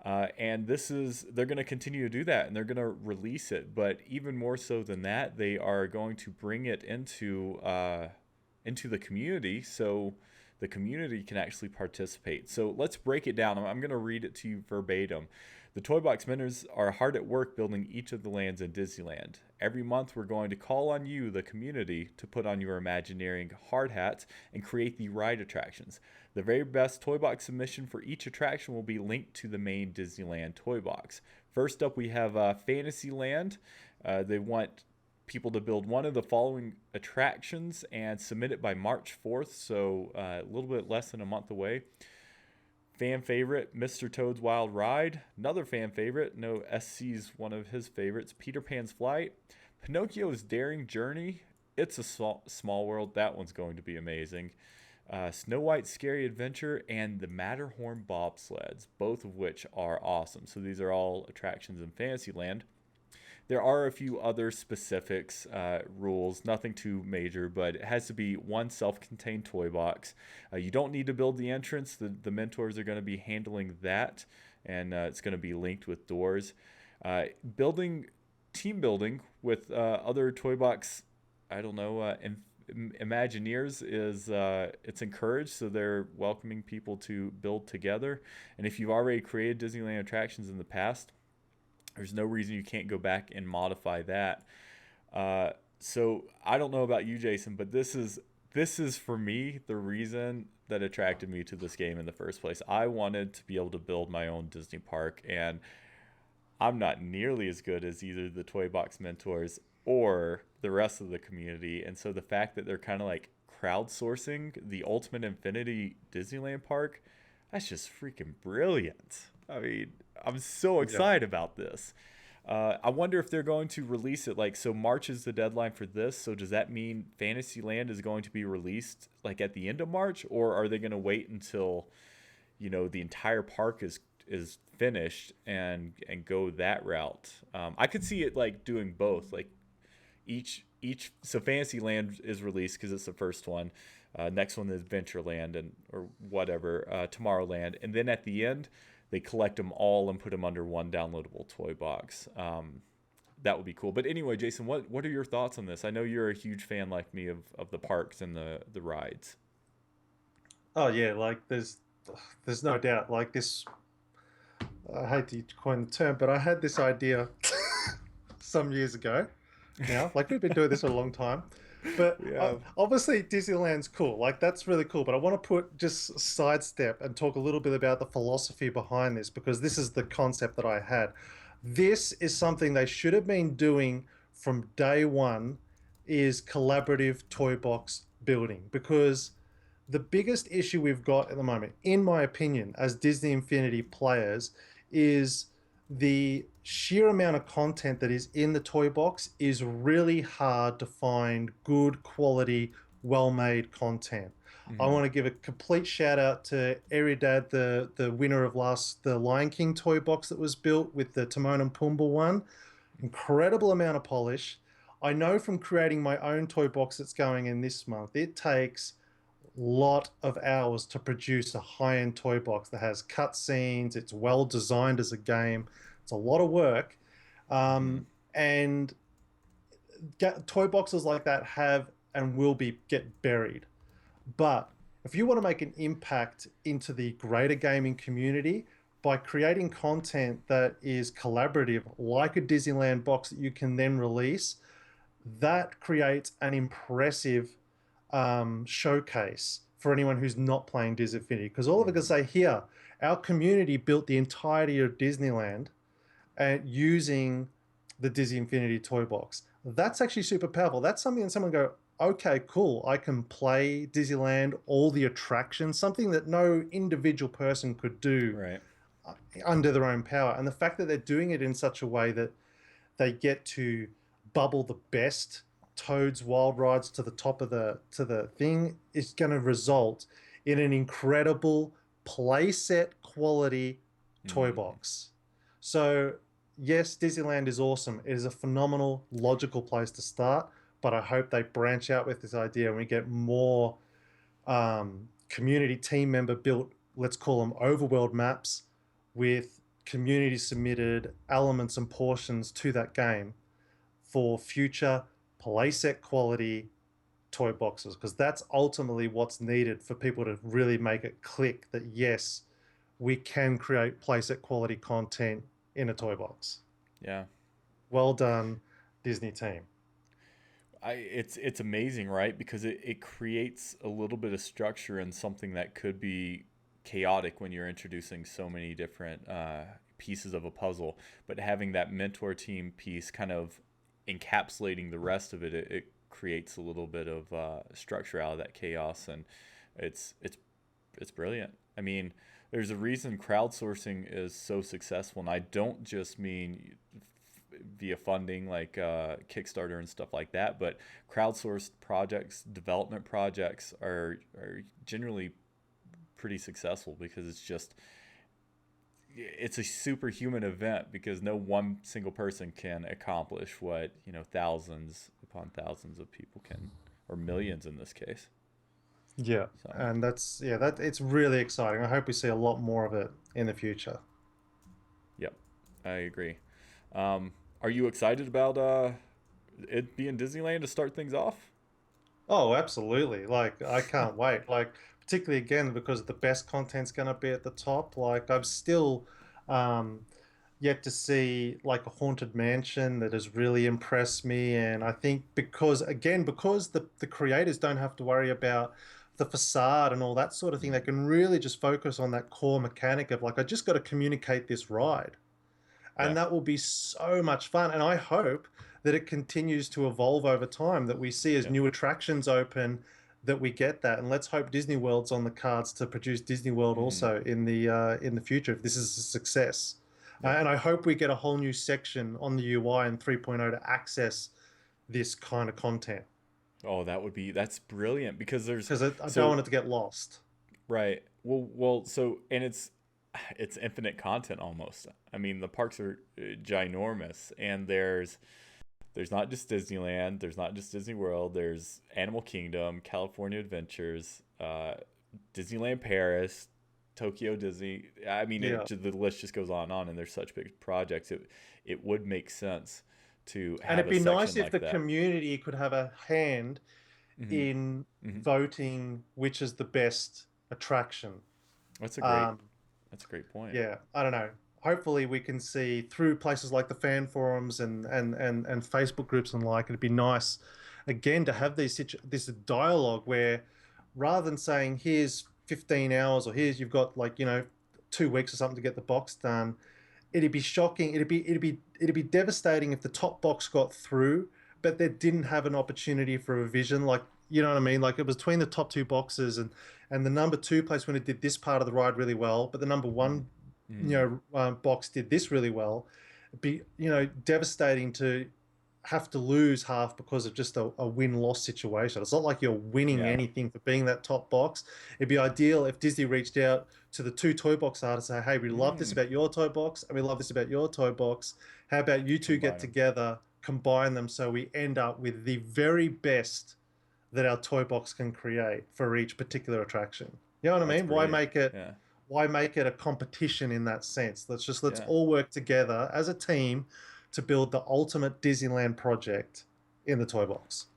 And they're going to continue to do that, and they're going to release it. But even more so than that, they are going to bring it into the community, so the community can actually participate. So let's break it down. I'm going to read it to you verbatim. The Toy Box Mentors are hard at work building each of the lands in Disneyland. Every month, we're going to call on you, the community, to put on your Imagineering hard hats and create the ride attractions. The very best Toy Box submission for each attraction will be linked to the main Disneyland Toy Box. First up, we have Fantasyland. They want people to build one of the following attractions and submit it by March 4th, so a little bit less than a month away. Fan favorite, Mr. Toad's Wild Ride. Another fan favorite, no, SC's one of his favorites, Peter Pan's Flight. Pinocchio's Daring Journey. It's a small world. That one's going to be amazing. Snow White's Scary Adventure, and the Matterhorn Bobsleds, both of which are awesome. So these are all attractions in Fantasyland. There are a few other specifics, rules, nothing too major, but it has to be one self-contained toy box. You don't need to build the entrance. The mentors are going to be handling that, and it's going to be linked with doors. Team building with other toy box, I don't know, Imagineers is it's encouraged, so they're welcoming people to build together. And if you've already created Disneyland attractions in the past, there's no reason you can't go back and modify that. So I don't know about you, Jason, but this is for me the reason that attracted me to this game in the first place. I wanted to be able to build my own Disney park, and I'm not nearly as good as either the Toy Box mentors or the rest of the community. And so the fact that they're kind of like crowdsourcing the Ultimate Infinity Disneyland Park, that's just freaking brilliant. I mean, I'm so Yeah. excited about this. I wonder if they're going to release it like so. March is the deadline for this. So does that mean Fantasyland is going to be released like at the end of March, or are they going to wait until the entire park is finished and go that route? I could see it like doing both, like each so Fantasyland is released because it's the first one. Next one is Adventureland and or whatever, Tomorrowland, and then at the end they collect them all and put them under one downloadable toy box. That would be cool. But anyway, Jason, what are your thoughts on this? I know you're a huge fan like me of the parks and the rides. Oh yeah, like there's no doubt. Like this, I hate to coin the term, but I had this idea some years ago. Now, like we've been doing this for a long time, but Yeah. obviously Disneyland's cool. Like that's really cool. But I want to just sidestep and talk a little bit about the philosophy behind this because this is the concept that I had. This is something they should have been doing from day one, is collaborative toy box building because the biggest issue we've got at the moment, in my opinion, as Disney Infinity players, is the sheer amount of content that is in the toy box is really hard to find good quality, well-made content. I Hmm. want to give a complete shout out to Eridad, the winner of the Lion King toy box that was built with the Timon and Pumbaa one. Incredible amount of polish. I know from creating my own toy box that's going in this month, it takes lot of hours to produce a high-end toy box that has cutscenes. It's well designed as a game. It's a lot of work, Hmm. and toy boxes like that have and will be get buried. But if you want to make an impact into the greater gaming community by creating content that is collaborative, like a Disneyland box that you can then release, that creates an impressive showcase for anyone who's not playing Disney Infinity. Because all of it can Hmm. say here, our community built the entirety of Disneyland using the Disney Infinity toy box. That's actually super powerful. That's something that someone go, okay, cool. I can play Disneyland, all the attractions, something that no individual person could do Right. under their own power. And the fact that they're doing it in such a way that they get to bubble the best Toad's Wild Rides to the top of the thing is going to result in an incredible playset quality toy Hmm. box. So yes, Disneyland is awesome. It is a phenomenal, logical place to start. But I hope they branch out with this idea and we get more community team member built, let's call them overworld maps, with community submitted elements and portions to that game for future playset quality toy boxes, because that's ultimately what's needed for people to really make it click that yes, we can create playset quality content in a toy box. Yeah. Well done, Disney team. It's amazing, right? Because it creates a little bit of structure in something that could be chaotic when you're introducing so many different pieces of a puzzle. But having that mentor team piece kind of encapsulating the rest of it creates a little bit of structure out of that chaos, and it's it's it's brilliant. I mean, there's a reason crowdsourcing is so successful, and I don't just mean via funding like Kickstarter and stuff like that, but crowdsourced projects, development projects are generally pretty successful because it's a superhuman event because no one single person can accomplish what thousands upon thousands of people can, or millions in this case. Yeah, So and that's yeah, that it's really exciting. I hope we see a lot more of it in the future. yep, I agree. um, are you excited about it being Disneyland to start things off? Oh, absolutely. Like, I can't wait. Like, particularly again, because the best content's going to be at the top. Like, I've still um, yet to see like a haunted mansion that has really impressed me. And I think because the creators don't have to worry about the facade and all that sort of thing, they Mm. can really just focus on that core mechanic of like, I just got to communicate this ride. And Yeah. that will be so much fun. And I hope that it continues to evolve over time, that we see as Yeah. new attractions open, that we get that. And let's hope Disney World's on the cards to produce Disney World Hmm. also in the future if this is a success. Yep. And I hope we get a whole new section on the UI in 3.0 to access this kind of content, Oh, that's brilliant because there's because I don't so want it to get lost. right. Well, so and it's infinite content almost. I mean, the parks are ginormous, and there's not just Disneyland, there's not just Disney World, there's Animal Kingdom, California Adventures, Disneyland Paris, Tokyo Disney. I mean, Yeah. the list just goes on and on, and there's such big projects. It would make sense to And have it'd a be nice section if like the that. community could have a hand Hmm. in Hmm. voting which is the best attraction. That's a great Um, that's a great point. yeah, I don't know. Hopefully, we can see through places like the fan forums and Facebook groups and like. It'd be nice, again, to have this dialogue where, rather than saying here's 15 hours or here's you've got like 2 weeks or something to get the box done, it'd be shocking. It'd be devastating if the top box got through, but they didn't have an opportunity for a revision. Like, you know what I mean? Like, it was between the top two boxes, and the number two place when it did this part of the ride really well, but the number Mm. one Mm. box did this really well. It'd be devastating to have to lose half because of just a win-loss situation. It's not like you're winning Yeah. anything for being that top box. It'd be ideal if Disney reached out to the two toy box artists and say, hey, we love this Mm. about your toy box and we love this about your toy box. How about you two get Combine them. together, combine them so we end up with the very best that our toy box can create for each particular attraction. You know what I That's mean? brilliant. Yeah. Why make it a competition in that sense? Let's Yeah. all work together as a team to build the ultimate Disneyland project in the toy box.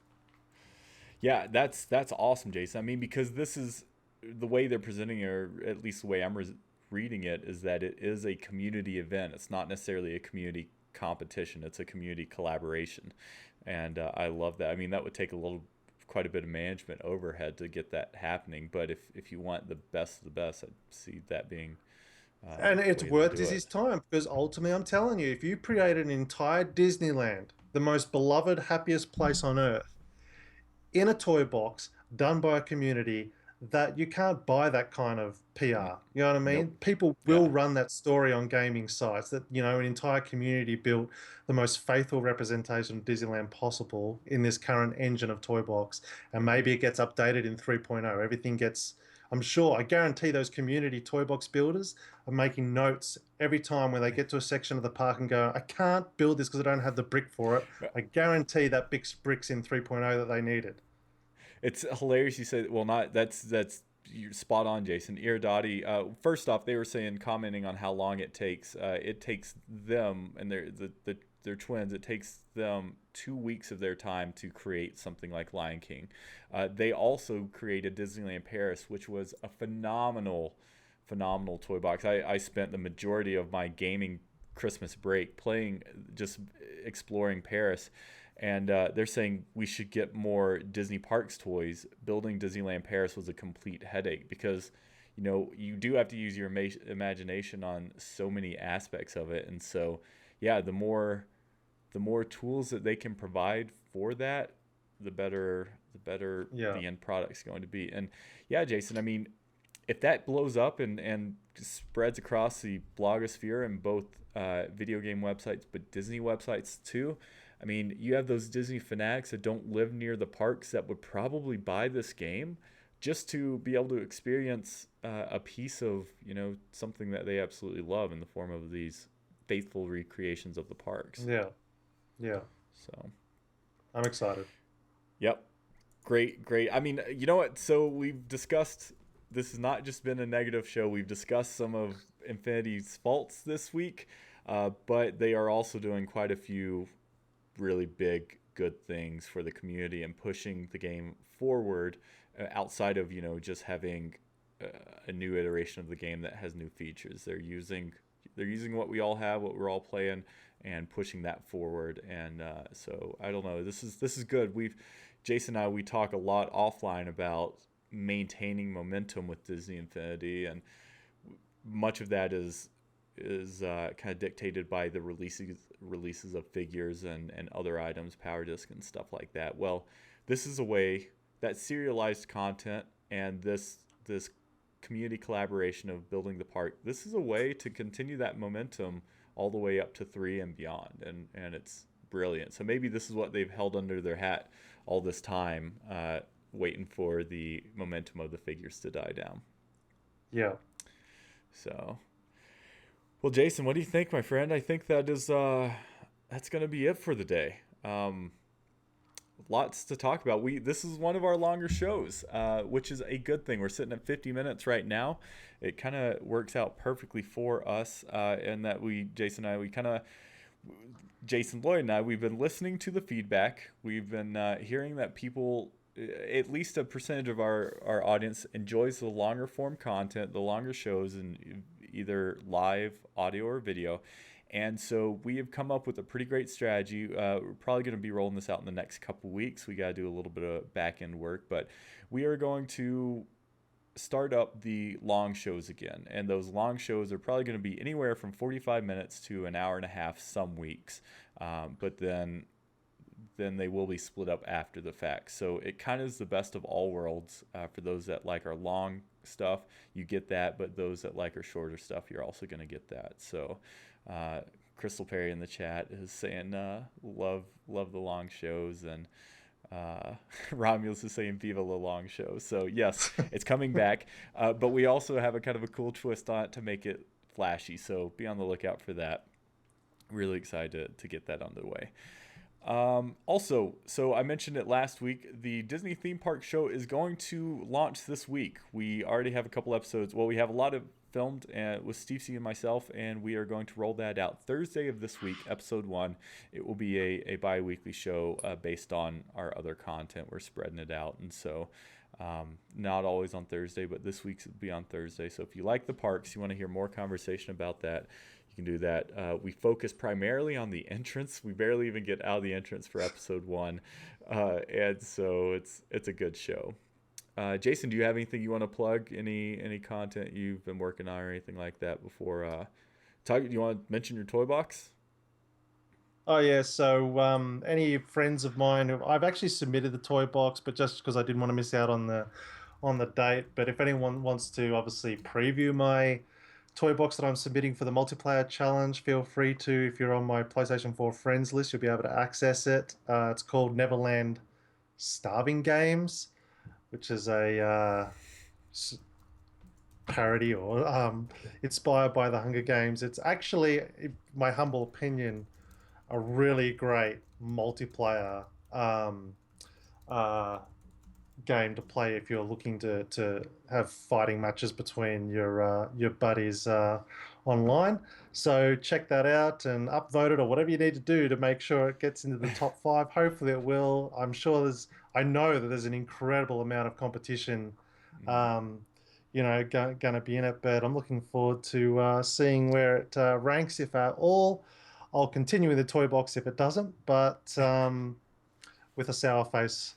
Yeah, that's awesome, Jason. I mean, because this is the way they're presenting it, or at least the way I'm reading it, is that it is a community event. It's not necessarily a community competition. It's a community collaboration, and I love that. I mean, that would take quite a bit of management overhead to get that happening. But if you want the best of the best, I see that being And the it's way to worth do Disney's it. time because ultimately, I'm telling you, if you created an entire Disneyland, the most beloved, happiest place on earth, in a toy box done by a community, that you can't buy that kind of Mm. PR. You know what I Nope. mean? People will Yeah. run that story on gaming sites that, an entire community built the most faithful representation of Disneyland possible in this current engine of Toy Box. And maybe it gets updated in 3.0. Everything gets, I'm sure, I guarantee those community Toy Box builders are making notes every time when they get to a section of the park and go, I can't build this because I don't have the brick for it. I guarantee that big brick's in 3.0 that they needed. It's hilarious you said, well, not that's you're spot on, Jason. Iridati, first off, they were saying, commenting on how long it takes them, and they're twins, it takes them 2 weeks of their time to create something like Lion King. They also created Disneyland Paris, which was a phenomenal toy box. I spent the majority of my gaming Christmas break playing, just exploring Paris, and they're saying we should get more Disney Parks toys. Building Disneyland Paris was a complete headache because, you do have to use your imagination on so many aspects of it, and so yeah, the more tools that they can provide for that, the better Yeah. the end product's going to be. And yeah, Jason, I mean, if that blows up and spreads across the blogosphere and both video game websites, but Disney websites too, I mean, you have those Disney fanatics that don't live near the parks that would probably buy this game just to be able to experience a piece of, something that they absolutely love in the form of these faithful recreations of the parks. Yeah. Yeah. So, I'm excited. yep. Great, great. I mean, you know what? So we've discussed, this has not just been a negative show. We've discussed some of Infinity's faults this week, but they are also doing quite a few really big, good things for the community and pushing the game forward, outside of, just having a new iteration of the game that has new features. They're using what we all have, what we're all playing, and pushing that forward. And so I don't know. This is good. Jason and I, we talk a lot offline about maintaining momentum with Disney Infinity, and much of that is kind of dictated by the releases of figures and other items, power disc and stuff like that. Well, this is a way that serialized content and this community collaboration of building the park. This is a way to continue that momentum all the way up to 3 and beyond, and it's brilliant. So maybe this is what they've held under their hat all this time, waiting for the momentum of the figures to die down. Yeah. So, well, Jason, what do you think, my friend? I think that's going to be it for the day. Lots to talk about. This is one of our longer shows, which is a good thing. We're sitting at 50 minutes right now. It kind of works out perfectly for us, and that Jason Lloyd and I, we've been listening to the feedback. We've been hearing that people, at least a percentage of our audience, enjoys the longer form content, the longer shows, and either live audio or video. And so we have come up with a pretty great strategy. We're probably going to be rolling this out in the next couple weeks. We got to do a little bit of back end work, but we are going to start up the long shows again. And those long shows are probably going to be anywhere from 45 minutes to an hour and a half some weeks. But then they will be split up after the fact. So it kind of is the best of all worlds. For those that like our long stuff, you get that, but those that like our shorter stuff, you're also going to get that. So Crystal Perry in the chat is saying love the long shows, and Romulus is saying viva la long show. So yes, it's coming back, but we also have a kind of a cool twist on it to make it flashy, so be on the lookout for that. Really excited to get that underway. Also, so I mentioned it last week, the Disney theme park show is going to launch this week. We already have a couple episodes. Well, we have a lot of filmed with Steve C and myself, and we are going to roll that out Thursday of this week, episode 1. It will be a bi-weekly show based on our other content. We're spreading it out, and so not always on Thursday, but this week's will be on Thursday. So if you like the parks, you want to hear more conversation about that, you can do that. We focus primarily on the entrance. We barely even get out of the entrance for episode 1, and so it's a good show. Jason, do you have anything you want to plug? Any content you've been working on or anything like that before? Do you want to mention your toy box? Oh yeah, so any friends of mine I've actually submitted the toy box, but just because I didn't want to miss out on the date. But if anyone wants to obviously preview my toy box that I'm submitting for the multiplayer challenge, feel free to. If you're on my PlayStation 4 friends list, you'll be able to access it. It's called Neverland Starving Games, which is a parody or inspired by the Hunger Games. It's actually, in my humble opinion, a really great multiplayer game to play if you're looking to have fighting matches between your buddies online. So check that out and upvote it or whatever you need to do to make sure it gets into the top 5. Hopefully it will. I know that there's an incredible amount of competition going to be in it, but I'm looking forward to seeing where it ranks, if at all. I'll continue with the toy box if it doesn't, but with a sour face.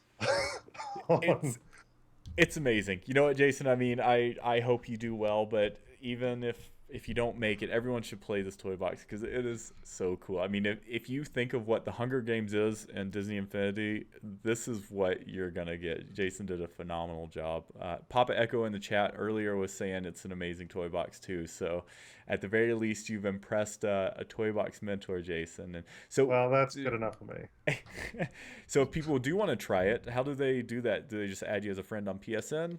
It's amazing. You know what, Jason? I mean, I hope you do well, but even if you don't make it, everyone should play this toy box because it is so cool. I mean, if you think of what the Hunger Games is and Disney Infinity, this is what you're going to get. Jason did a phenomenal job. Papa Echo in the chat earlier was saying it's an amazing toy box too. So at the very least, you've impressed a toy box mentor, Jason. And so, well, that's good enough for me. So if people do want to try it, how do they do that? Do they just add you as a friend on PSN?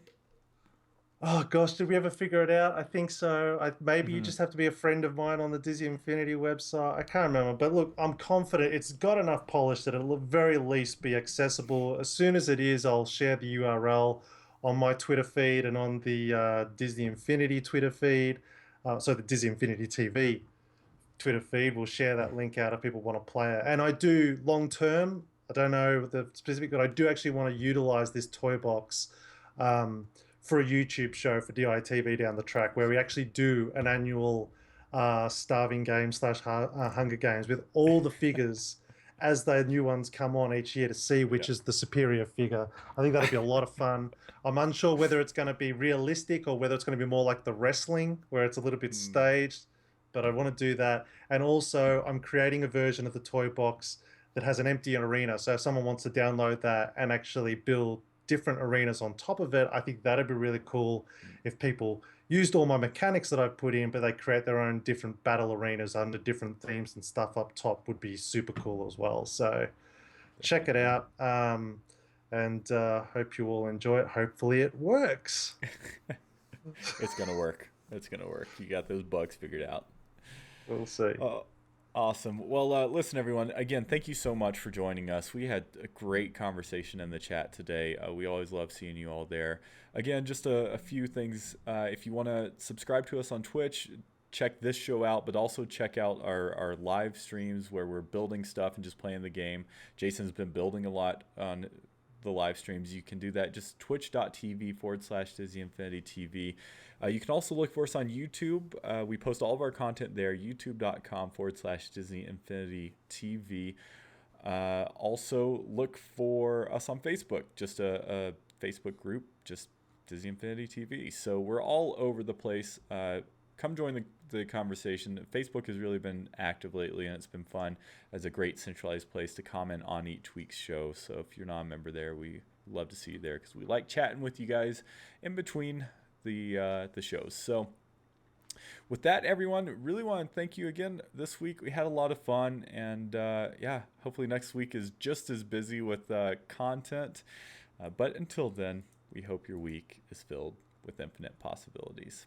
Oh gosh, did we ever figure it out? I think so. Maybe you just have to be a friend of mine on the Disney Infinity website. I can't remember, but look, I'm confident it's got enough polish that it'll at the very least be accessible. As soon as it is, I'll share the URL on my Twitter feed and on the Disney Infinity Twitter feed. So the Disney Infinity TV Twitter feed. We'll share that link out if people want to play it. And I do long term. I don't know the specific, but I do actually want to utilize this toy box. For a YouTube show for D.I.C.E down the track, where we actually do an annual Starving Games / Hunger Games with all the figures as the new ones come on each year to see which is the superior figure. I think that'll be a lot of fun. I'm unsure whether it's going to be realistic or whether it's going to be more like the wrestling, where it's a little bit staged. but I want to do that. And also, I'm creating a version of the toy box that has an empty arena. So if someone wants to download that and actually build different arenas on top of it, I think that'd be really cool if people used all my mechanics that I've put in, but they create their own different battle arenas under different themes and stuff up top would be super cool as well. So check it Definitely. out. And hope you all enjoy it. Hopefully it works. It's gonna work. It's gonna work. You got those bugs figured out. We'll see. Oh, awesome. Well, listen, everyone. Again, thank you so much for joining us. We had a great conversation in the chat today. We always love seeing you all there. Again, just a few things. If you want to subscribe to us on Twitch, check this show out, but also check out our live streams where we're building stuff and just playing the game. Jason's been building a lot on the live streams. You can do that just twitch.tv/Disney Infinity TV. You can also look for us on YouTube. We post all of our content there, youtube.com/Disney Infinity TV. Also, look for us on Facebook, just a Facebook group, just Disney Infinity TV. So we're all over the place. Come join the conversation. Facebook has really been active lately, and it's been fun as a great centralized place to comment on each week's show. So if you're not a member there, we love to see you there because we like chatting with you guys in between the shows. So with that, everyone, really want to thank you again this week. We had a lot of fun, and yeah, hopefully next week is just as busy with content. But until then, we hope your week is filled with infinite possibilities.